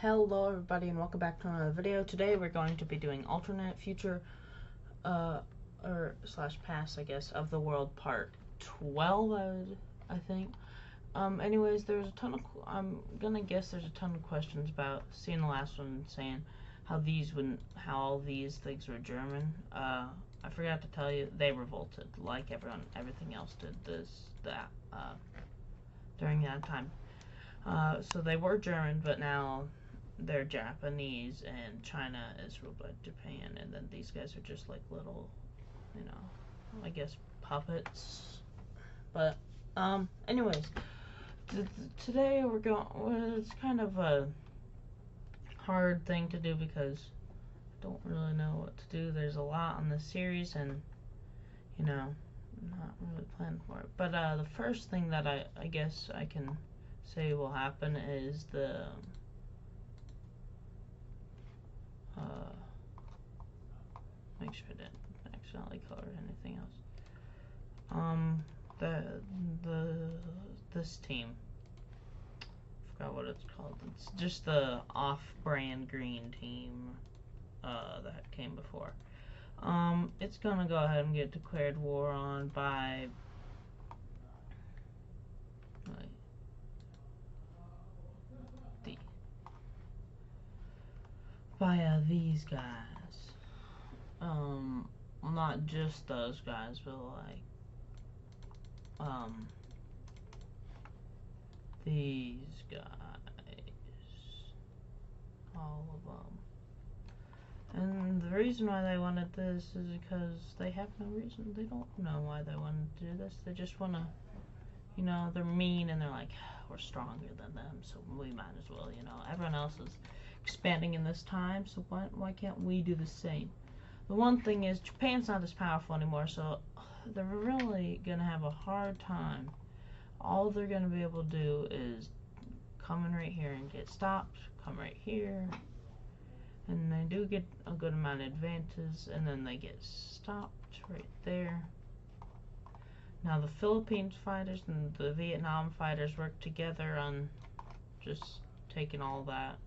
Hello everybody and welcome back to another video. Today we're going to be doing alternate future or slash past, I guess, of the world part 12, I think. Anyways, there's a ton of I'm gonna guess there's a ton of questions about seeing the last one saying how all these things were German. I forgot to tell you, they revolted like everything else did during that time. So they were German, but now they're Japanese, and China is ruled by Japan, and then these guys are just like little, I guess puppets. But, anyways, today it's kind of a hard thing to do because I don't really know what to do. There's a lot on this series, and, I'm not really planning for it. But, the first thing that I guess I can say will happen is make sure I didn't accidentally color anything else. This team, I forgot what it's called. It's just the off-brand green team that came before. It's gonna go ahead and get declared war on by these guys. Well, not just those guys, but like these guys, all of them. And the reason why they wanted this is because they have no reason. They don't know why they wanted to do this. They just want to, they're mean, and they're like, we're stronger than them, so we might as well, everyone else is expanding in this time, so why can't we do the same? The one thing is, Japan's not as powerful anymore, so they're really gonna have a hard time. All they're gonna be able to do is come in right here and get stopped, come right here, and they do get a good amount of advances, and then they get stopped right there. Now the Philippines fighters and the Vietnam fighters work together on just taking all that.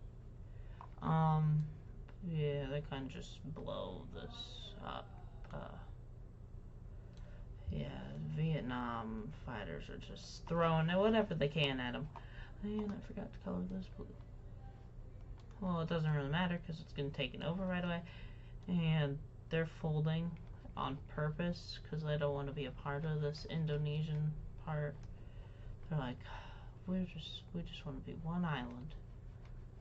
Yeah, they kind of just blow this up. Yeah, Vietnam fighters are just throwing whatever they can at them. And I forgot to color this blue. Well, it doesn't really matter because it's getting taken over right away. And they're folding on purpose because they don't want to be a part of this Indonesian part. They're like, we just want to be one island.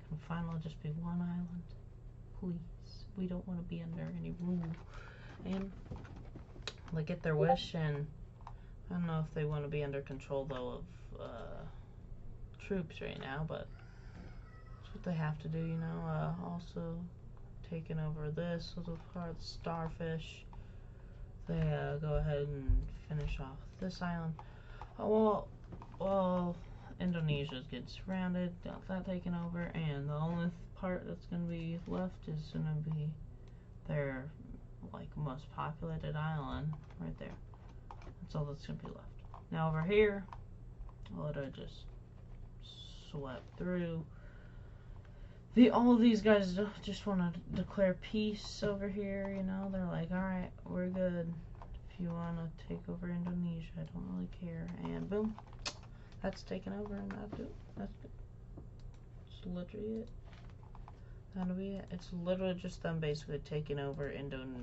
Can finally just be one island? Please. We don't want to be under any rule. And they get their wish, and I don't know if they want to be under control though of troops right now, but that's what they have to do, also taking over this little part, starfish. They go ahead and finish off this island. Oh, well, Indonesia's getting surrounded, got that taken over, and the only part that's going to be left is going to be their most populated island right there. That's all that's going to be left. Now over here, I'll let her just swept through. All of these guys just want to declare peace over here, they're like, alright, we're good. If you want to take over Indonesia, I don't really care. And boom, that's taken over, and that's it. That's good. That's literally it. That'll be it. It's literally just them basically taking over Indonesia.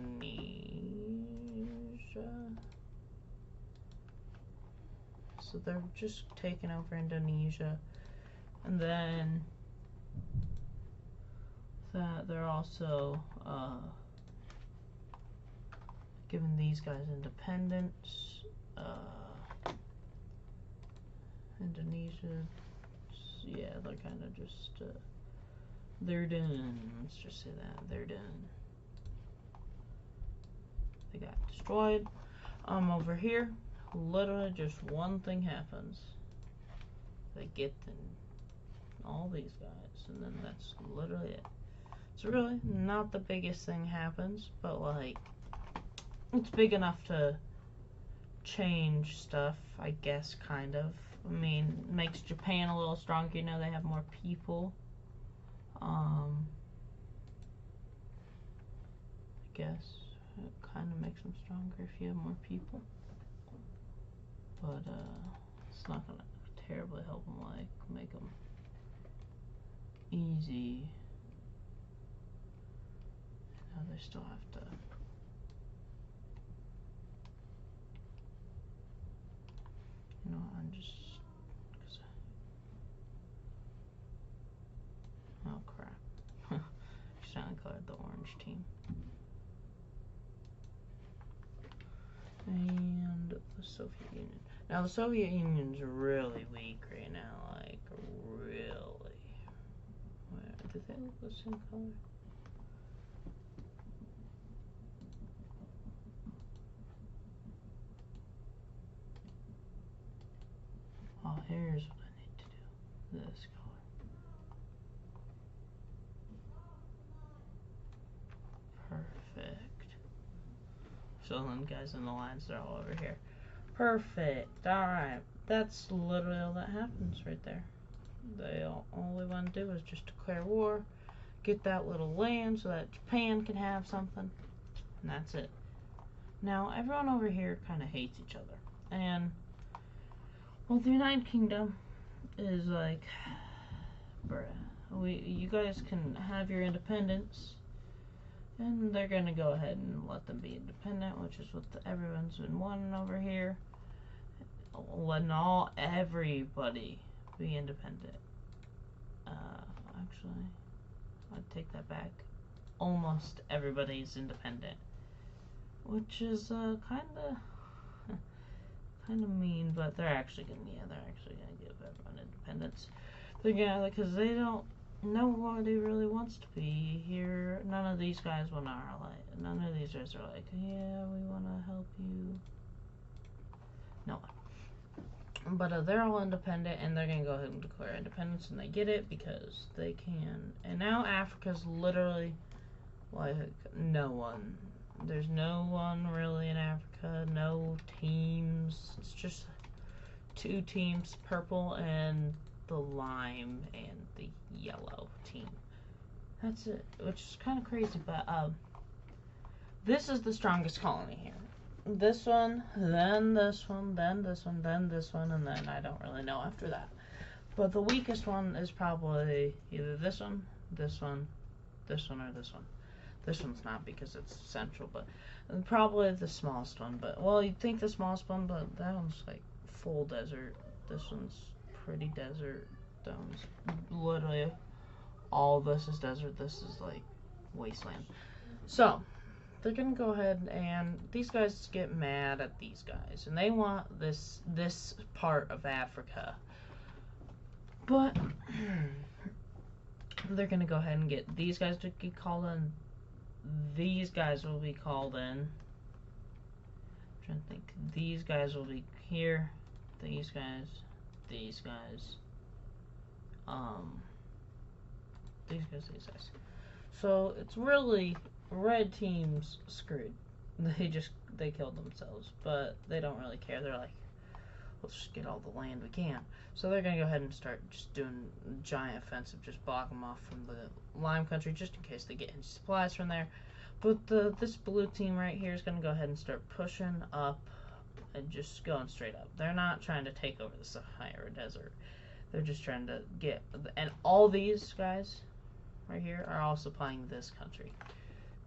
So they're just taking over Indonesia, and then they're also giving these guys independence. Indonesia, yeah, they're kind of just they're done. Let's just say that they're done. They got destroyed. Over here, literally just one thing happens. They get all these guys, and then that's literally it. It's really not the biggest thing happens, but like it's big enough to change stuff, I guess, kind of. I mean, makes Japan a little stronger, they have more people. guess it kind of makes them stronger if you have more people. But it's not gonna terribly help them, like make them easy. Now they still have to. You know, I'm just. Oh crap! Just trying to color the orange team. And the Soviet Union. Now the Soviet Union's really weak right now, like really. Where did they look the same color? Oh, here's what I need to do. This color. Perfect. So then guys in the lines, they're all over here. Perfect. Alright. That's literally all that happens right there. All we want to do is just declare war, get that little land so that Japan can have something, and that's it. Now, everyone over here kind of hates each other. And, well, the United Kingdom is like, bruh, you guys can have your independence, and they're going to go ahead and let them be independent, which is what everyone's been wanting over here. Letting everybody be independent. Actually, I'd take that back. Almost everybody's independent, which is kind of mean, but they're actually gonna give everyone independence. They're gonna, because they don't. Nobody really wants to be here. None of these guys want our like. None of these guys are like, yeah, we want to help you. No one. But they're all independent, and they're going to go ahead and declare independence, and they get it because they can. And now Africa's literally, like, no one. There's no one really in Africa, no teams. It's just 2 teams, purple and the lime and the yellow team. That's it, which is kind of crazy, but this is the strongest colony here. This one, then this one, then this one, then this one, and then I don't really know after that. But the weakest one is probably either this one, this one, this one, or this one. This one's not because it's central, but probably the smallest one. But, well, you'd think the smallest one, but that one's like full desert. This one's pretty desert. That one's literally all this is desert. This is like wasteland. So they're gonna go ahead, and these guys get mad at these guys, and they want this part of Africa, but they're gonna go ahead and get these guys to get called in. These guys will be called in. I'm trying to think. These guys will be here. These guys. These guys. These guys. So it's really red team's screwed. They killed themselves, but they don't really care. They're like, let's just get all the land we can. So they're gonna go ahead and start just doing a giant offensive, just block them off from the lime country, just in case they get any supplies from there. But this blue team right here is gonna go ahead and start pushing up and just going straight up. They're not trying to take over the Sahara Desert. They're just trying to get, and all these guys right here are all supplying this country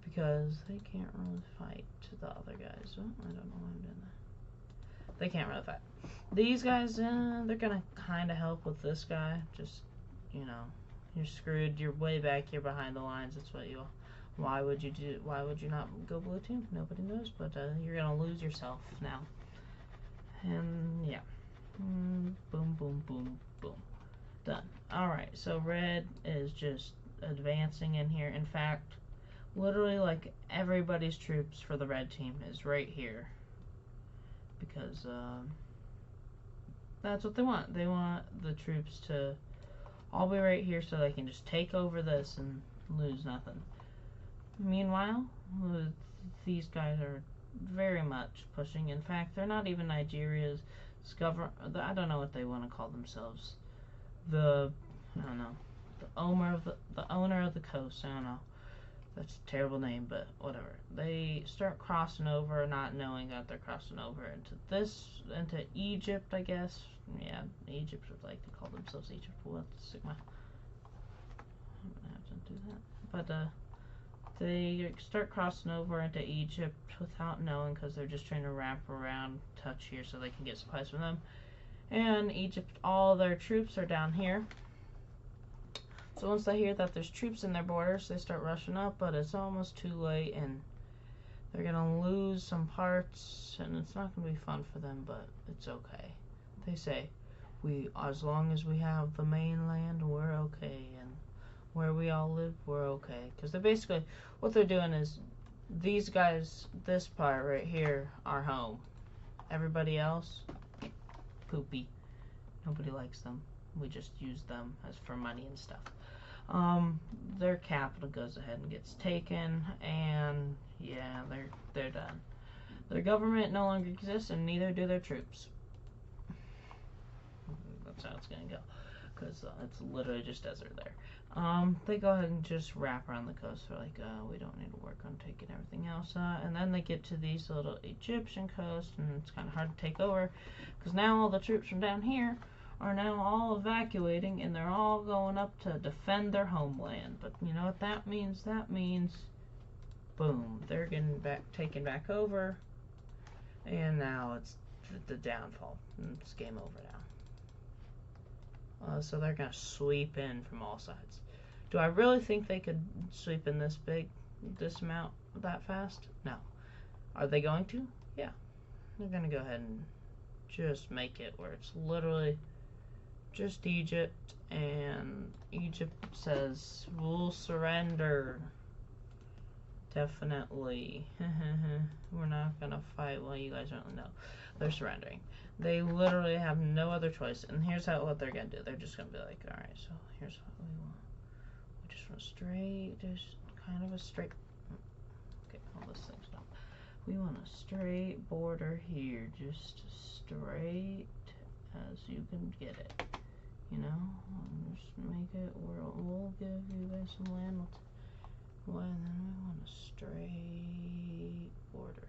because they can't really fight the other guys. Oh, I don't know why I'm doing that. They can't really fight. These guys, they're gonna kind of help with this guy. Just, you know, you're screwed. You're way back here behind the lines. That's what you. Why would you not go blue team? Nobody knows, but you're gonna lose yourself now. And yeah, boom, boom, boom, boom, done. All right, so red is just advancing in here. In fact, literally like everybody's troops for the red team is right here because that's what they want. They want the troops to all be right here so they can just take over this and lose nothing. Meanwhile, these guys are very much pushing. In fact, they're not even Nigeria's government. I don't know what they want to call themselves. I don't know. The owner of the coast. I don't know. That's a terrible name, but whatever. They start crossing over, not knowing that they're crossing over into Egypt, I guess. Yeah, Egypt would like to call themselves Egypt. What Sigma? I'm gonna have to do that. But they start crossing over into Egypt without knowing, because they're just trying to wrap around, touch here so they can get supplies from them. And Egypt, all their troops are down here. So once they hear that there's troops in their borders, they start rushing up, but it's almost too late, and they're gonna lose some parts, and it's not gonna be fun for them, but it's okay. They say, as long as we have the mainland, we're okay, and where we all live, we're okay. Because they're basically, what they're doing is, these guys, this part right here, are home. Everybody else, poopy. Nobody likes them. We just use them as for money and stuff. Their capital goes ahead and gets taken, and yeah, they're done. Their government no longer exists, and neither do their troops. That's how it's gonna go, because it's literally just desert there. They go ahead and just wrap around the coast. They're like, we don't need to work on taking everything else, and then they get to these little Egyptian coast, and it's kind of hard to take over, because now all the troops from down here are now all evacuating, and they're all going up to defend their homeland. But you know what that means? That means, boom, they're getting taken back over, and now it's the downfall. It's game over now. So they're gonna sweep in from all sides. Do I really think they could sweep in this amount that fast? No. Are they going to? Yeah. They're gonna go ahead and just make it where it's literally just Egypt, and Egypt says, we'll surrender. Definitely. We're not gonna fight. Well, you guys don't know. They're surrendering. They literally have no other choice, and here's what they're gonna do. They're just gonna be like, alright, so here's what we want. We just want just kind of a straight, okay, all this thing's done. We want a straight border here, just straight as you can get it. You know, just make it where we'll give you guys some land. And then we want a straight border.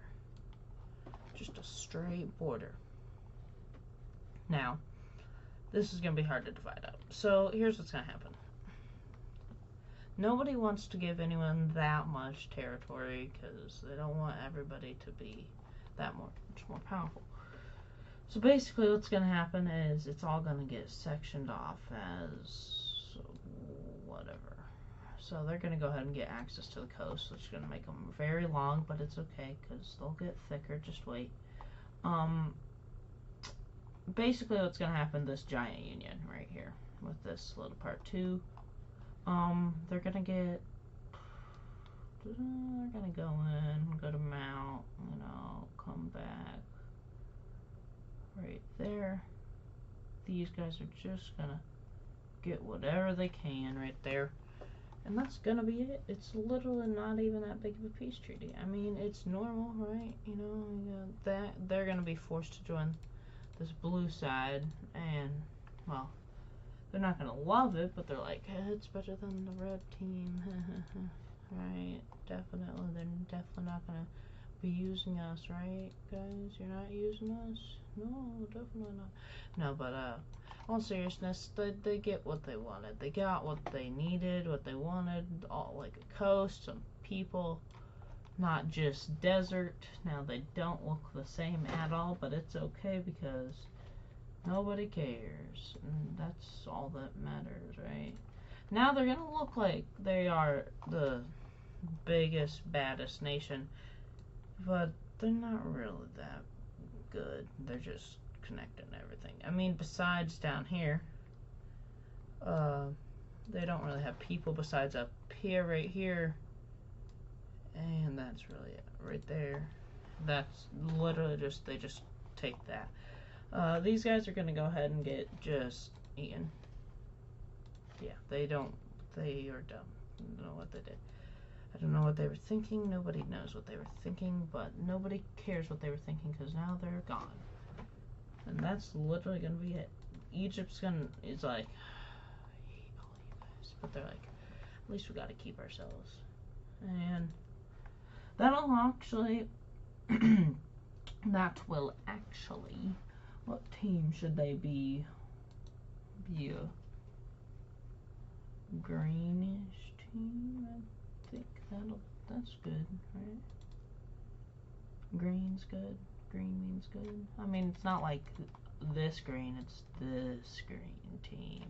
Just a straight border. Now, this is going to be hard to divide up. So, here's what's going to happen. Nobody wants to give anyone that much territory, because they don't want everybody to be that much more powerful. So basically what's going to happen is it's all going to get sectioned off as whatever. So they're going to go ahead and get access to the coast, which is going to make them very long, but it's okay because they'll get thicker. Just wait. Basically what's going to happen, this giant union right here with this little part 2, they're going to get, they're going to go in, go to Mount, come back. Right there. These guys are just gonna get whatever they can right there, and that's gonna be it. It's literally not even that big of a peace treaty. I mean, it's normal, right? That they're gonna be forced to join this blue side, and well, they're not gonna love it, but they're like, hey, it's better than the red team. Right? Definitely, they're definitely not gonna be using us, right, guys? You're not using us? No, definitely not. No, but all seriousness, they get what they wanted. They got what they needed, what they wanted, all like a coast, some people, not just desert. Now they don't look the same at all, but it's okay because nobody cares, and that's all that matters, right? Now they're gonna look like they are the biggest, baddest nation, but they're not really that good. They're just connecting everything. I mean, besides down here, they don't really have people besides up here, right here, and that's really it, right there. That's literally just, they just take that. These guys are gonna go ahead and get just eaten. Yeah, they are dumb. I don't know what they did. I don't know what they were thinking. Nobody knows what they were thinking, but nobody cares what they were thinking because now they're gone. And that's literally gonna be it. Egypt's is like, I hate all you guys, but they're like, at least we gotta keep ourselves. And that'll actually, that will actually, what team should they be? Be a greenish team, I think that's good, right? Green's good. Green means good. I mean, it's not like this green, it's this green team.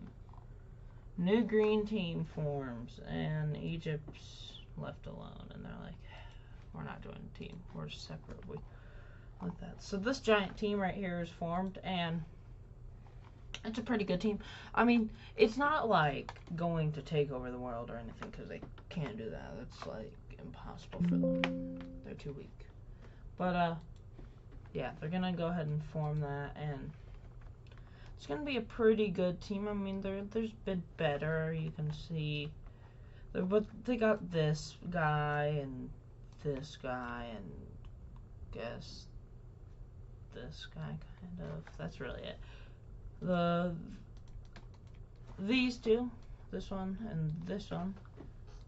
New green team forms, and Egypt's left alone, and they're like, we're not doing a team, we're separate with that. So this giant team right here is formed, and it's a pretty good team. I mean, it's not like going to take over the world or anything, because they can't do that. It's like impossible for them. They're too weak. But yeah, they're gonna go ahead and form that, and it's gonna be a pretty good team. I mean, there's been better. You can see, but they got this guy and this guy and guess this guy kind of. That's really it. These two, this one and this one,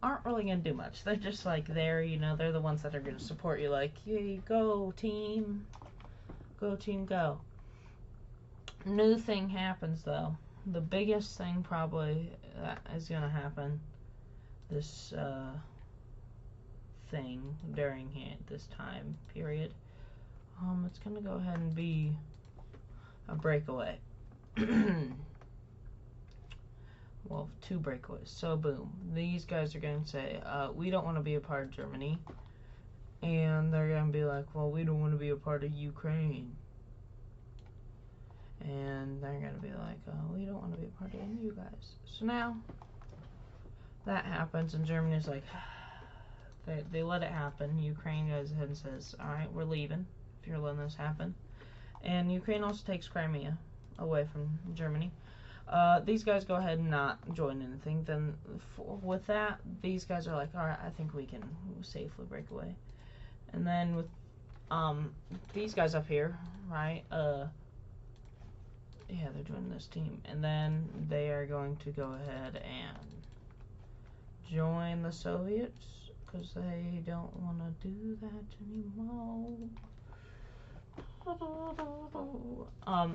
aren't really gonna do much. They're just like there, you know. They're the ones that are gonna support you. Like, hey, go team, go. New thing happens though. The biggest thing probably that is gonna happen this thing during this time period. It's gonna go ahead and be a breakaway. Well, 2 breakaways. So boom, these guys are gonna say, we don't want to be a part of Germany, and they're gonna be like, well, we don't want to be a part of Ukraine. And they're going to be like, oh, we don't want to be a part of any of you guys. So now, that happens, and Germany's like, they let it happen. Ukraine goes ahead and says, alright, we're leaving, if you're letting this happen. And Ukraine also takes Crimea away from Germany. These guys go ahead and not join anything. Then, with that, these guys are like, alright, I think we can safely break away. And then with, these guys up here, right, yeah, they're joining this team, and then they are going to go ahead and join the Soviets, because they don't want to do that anymore.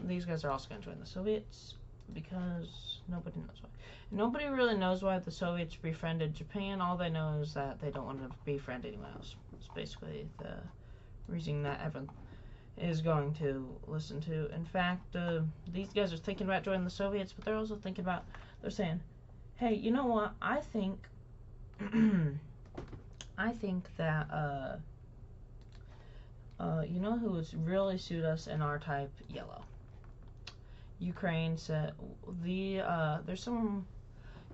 These guys are also going to join the Soviets, because nobody knows why. Nobody really knows why the Soviets befriended Japan. All they know is that they don't want to befriend anyone else. It's basically the reason that everyone is going to listen to. In fact, these guys are thinking about joining the Soviets, but they're also thinking about, they're saying, hey, you know what, I think that, you know who would really suit us in our type? Yellow. Ukraine said, there's some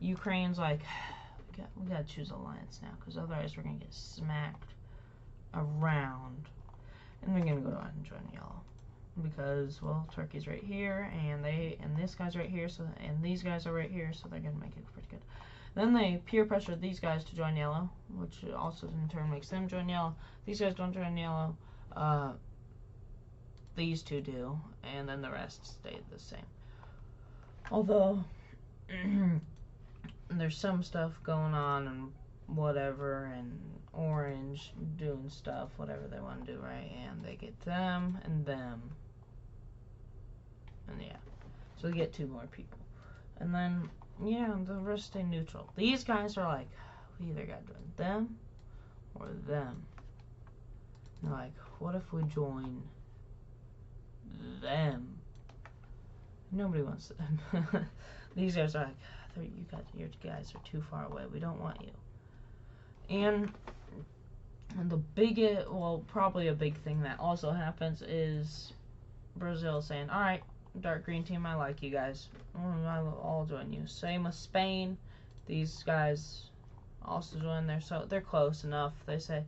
Ukraine's like, we gotta choose alliance now, because otherwise we're gonna get smacked around. And they're gonna go ahead and join yellow, because, well, Turkey's right here, and this guy's right here, so, and these guys are right here, so they're gonna make it pretty good. Then they peer pressure these guys to join yellow, which also in turn makes them join yellow. These guys don't join yellow. These two do, and then the rest stay the same. Although there's some stuff going on and whatever, and Orange doing stuff, whatever they want to do, right? And they get them and them, and yeah, so they get 2 more people, and then yeah, the rest stay neutral. These guys are like, we either got to join them or them. And they're like, what if we join them? Nobody wants them. These guys are like, you guys are too far away. We don't want you. And the biggest, well, probably a big thing that also happens is Brazil saying, alright, dark green team, I like you guys. I'll join you. Same with Spain. These guys also join there, so they're close enough. They say,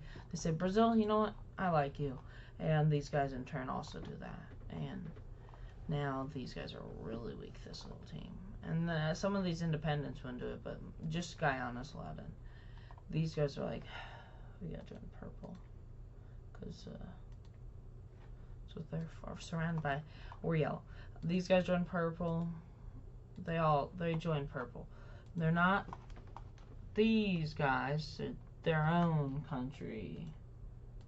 Brazil, you know what? I like you. And these guys in turn also do that. And now these guys are really weak, this little team. And some of these independents wouldn't do it, but just Guyana's allowed in. These guys are like, we gotta join purple, because so they're surrounded by, or yellow. These guys join purple. They join purple. They're not these guys. their own country.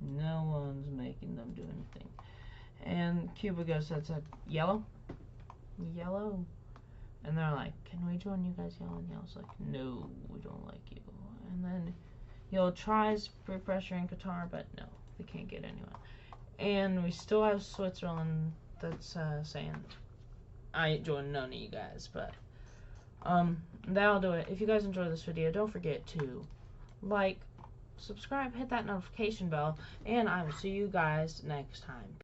No one's making them do anything. And Cuba goes, said, yellow? Yellow? And they're like, can we join you guys? Yellow? And Yellow's like, no, we don't like you. And then Yellow tries peer pressure in Qatar, but no, they can't get anyone. And we still have Switzerland that's saying, I ain't joining none of you guys, but that'll do it. If you guys enjoyed this video, don't forget to like, subscribe, hit that notification bell, and I will see you guys next time.